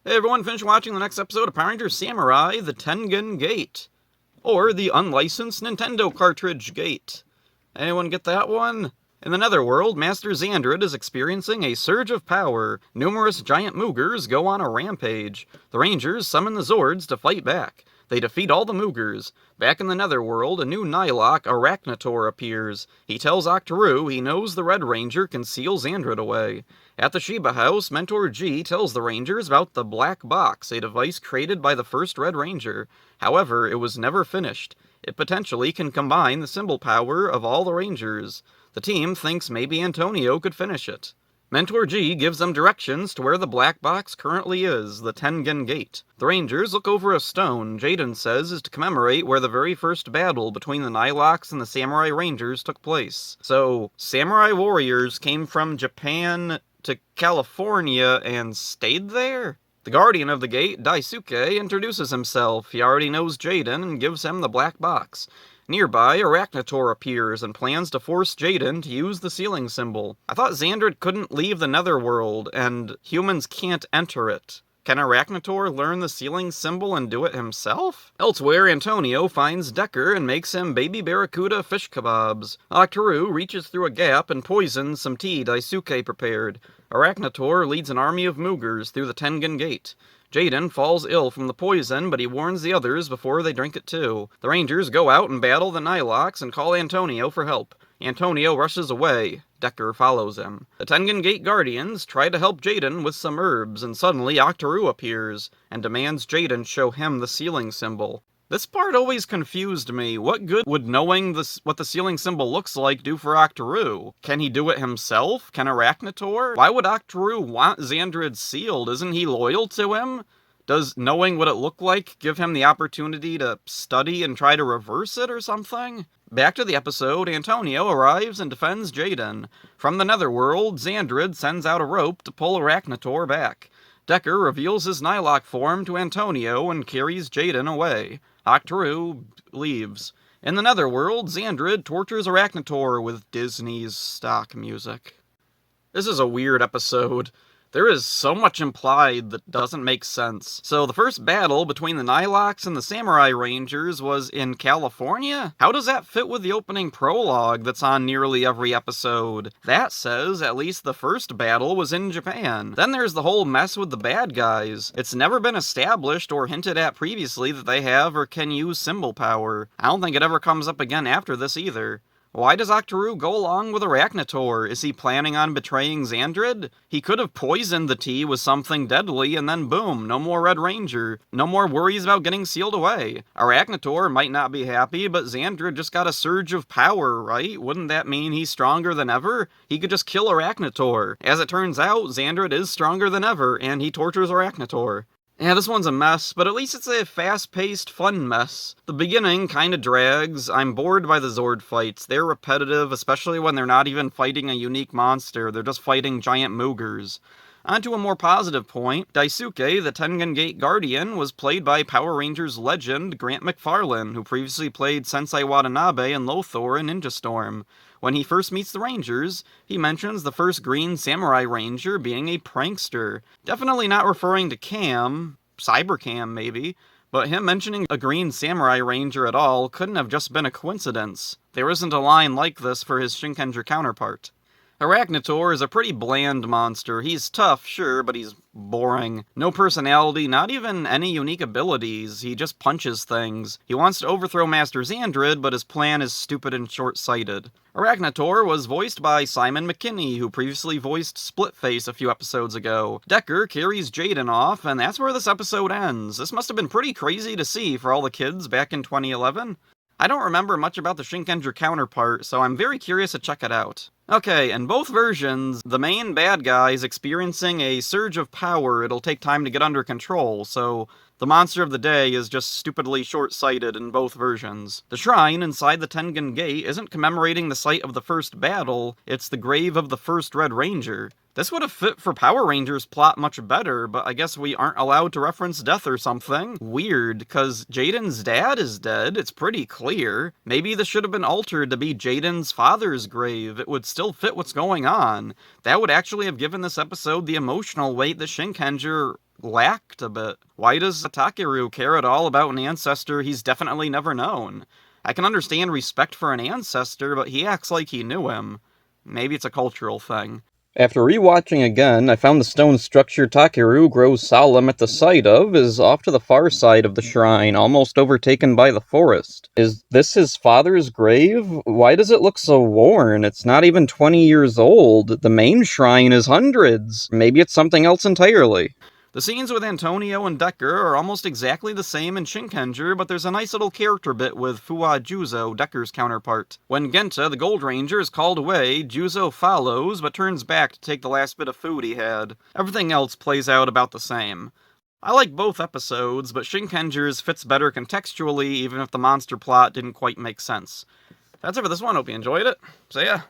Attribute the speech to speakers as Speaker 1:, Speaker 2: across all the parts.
Speaker 1: Hey everyone, finish watching the next episode of Power Rangers Samurai, the Tengen Gate. Or the Unlicensed Nintendo Cartridge Gate. Anyone get that one? In the Netherworld, Master Xandrid is experiencing a surge of power. Numerous giant Moogers go on a rampage. The Rangers summon the Zords to fight back. They defeat all the Moogers. Back in the Netherworld, a new Nylok, Arachnator, appears. He tells Octoroon he knows the Red Ranger can seal Xandrid away. At the Shiba House, Mentor G tells the Rangers about the Black Box, a device created by the first Red Ranger. However, it was never finished. It potentially can combine the symbol power of all the Rangers. The team thinks maybe Antonio could finish it. Mentor G gives them directions to where the black box currently is, the Tengen Gate. The Rangers look over a stone Jaden says is to commemorate where the very first battle between the Nilox and the Samurai Rangers took place. So, Samurai warriors came from Japan to California and stayed there? The guardian of the gate, Daisuke, introduces himself. He already knows Jaden and gives him the black box. Nearby, Arachnator appears and plans to force Jaden to use the sealing symbol. I thought Xandrid couldn't leave the Netherworld, and humans can't enter it. Can Arachnator learn the sealing symbol and do it himself? Elsewhere, Antonio finds Decker and makes him baby barracuda fish kebabs. Octoroon reaches through a gap and poisons some tea Daisuke prepared. Arachnator leads an army of Moogers through the Tengen Gate. Jaden falls ill from the poison, but he warns the others before they drink it too. The Rangers go out and battle the Nilox and call Antonio for help. Antonio rushes away. Decker follows him. The Tengen Gate Guardians try to help Jaden with some herbs, and suddenly Octoroon appears and demands Jaden show him the sealing symbol. This part always confused me. What good would knowing what the sealing symbol looks like do for Octoroon? Can he do it himself? Can Arachnator? Why would Octoroon want Xandrid sealed? Isn't he loyal to him? Does knowing what it looked like give him the opportunity to study and try to reverse it or something? Back to the episode, Antonio arrives and defends Jaden. From the Netherworld, Xandrid sends out a rope to pull Arachnator back. Decker reveals his Nylok form to Antonio and carries Jaden away. Octoroon leaves. In the Netherworld, Xandrid tortures Arachnator with Disney's stock music. This is a weird episode. There is so much implied that doesn't make sense. So the first battle between the Nilox and the Samurai Rangers was in California? How does that fit with the opening prologue that's on nearly every episode? That says at least the first battle was in Japan. Then there's the whole mess with the bad guys. It's never been established or hinted at previously that they have or can use symbol power. I don't think it ever comes up again after this either. Why does Octoroon go along with Arachnator? Is he planning on betraying Xandrid? He could have poisoned the tea with something deadly and then boom, no more Red Ranger. No more worries about getting sealed away. Arachnator might not be happy, but Xandrid just got a surge of power, right? Wouldn't that mean he's stronger than ever? He could just kill Arachnator. As it turns out, Xandrid is stronger than ever, and he tortures Arachnator. Yeah, this one's a mess, but at least it's a fast-paced, fun mess. The beginning kinda drags. I'm bored by the Zord fights. They're repetitive, especially when they're not even fighting a unique monster. They're just fighting giant Moogers. On to a more positive point, Daisuke, the Tengen Gate Guardian, was played by Power Rangers legend Grant McFarlane, who previously played Sensei Watanabe and Lothor in Ninja Storm. When he first meets the Rangers, he mentions the first Green Samurai Ranger being a prankster. Definitely not referring to Cam, Cyber Cam maybe, but him mentioning a Green Samurai Ranger at all couldn't have just been a coincidence. There isn't a line like this for his Shinkenger counterpart. Arachnator is a pretty bland monster. He's tough, sure, but he's boring. No personality, not even any unique abilities. He just punches things. He wants to overthrow Master Xandrid, but his plan is stupid and short-sighted. Arachnator was voiced by Simon McKinney, who previously voiced Splitface a few episodes ago. Decker carries Jaden off, and that's where this episode ends. This must have been pretty crazy to see for all the kids back in 2011. I don't remember much about the Shinkenger counterpart, so I'm very curious to check it out. Okay, in both versions, the main bad guy is experiencing a surge of power. It'll take time to get under control, so the monster of the day is just stupidly short-sighted in both versions. The shrine inside the Tengen Gate isn't commemorating the site of the first battle, it's the grave of the first Red Ranger. This would have fit for Power Rangers plot much better, but I guess we aren't allowed to reference death or something. Weird, cause Jaden's dad is dead, it's pretty clear. Maybe this should have been altered to be Jaden's father's grave, it would still fit what's going on. That would actually have given this episode the emotional weight that Shinkenger lacked a bit. Why does Takeru care at all about an ancestor he's definitely never known? I can understand respect for an ancestor, but he acts like he knew him. Maybe it's a cultural thing. After rewatching again, I found the stone structure Takeru grows solemn at the sight of is off to the far side of the shrine, almost overtaken by the forest. Is this his father's grave? Why does it look so worn? It's not even 20 years old. The main shrine is hundreds. Maybe it's something else entirely. The scenes with Antonio and Decker are almost exactly the same in Shinkenger, but there's a nice little character bit with Fuwa Juzo, Decker's counterpart. When Genta, the Gold Ranger, is called away, Juzo follows, but turns back to take the last bit of food he had. Everything else plays out about the same. I like both episodes, but Shinkenger's fits better contextually, even if the monster plot didn't quite make sense. That's it for this one. Hope you enjoyed it. See ya.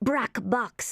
Speaker 2: Brack Box.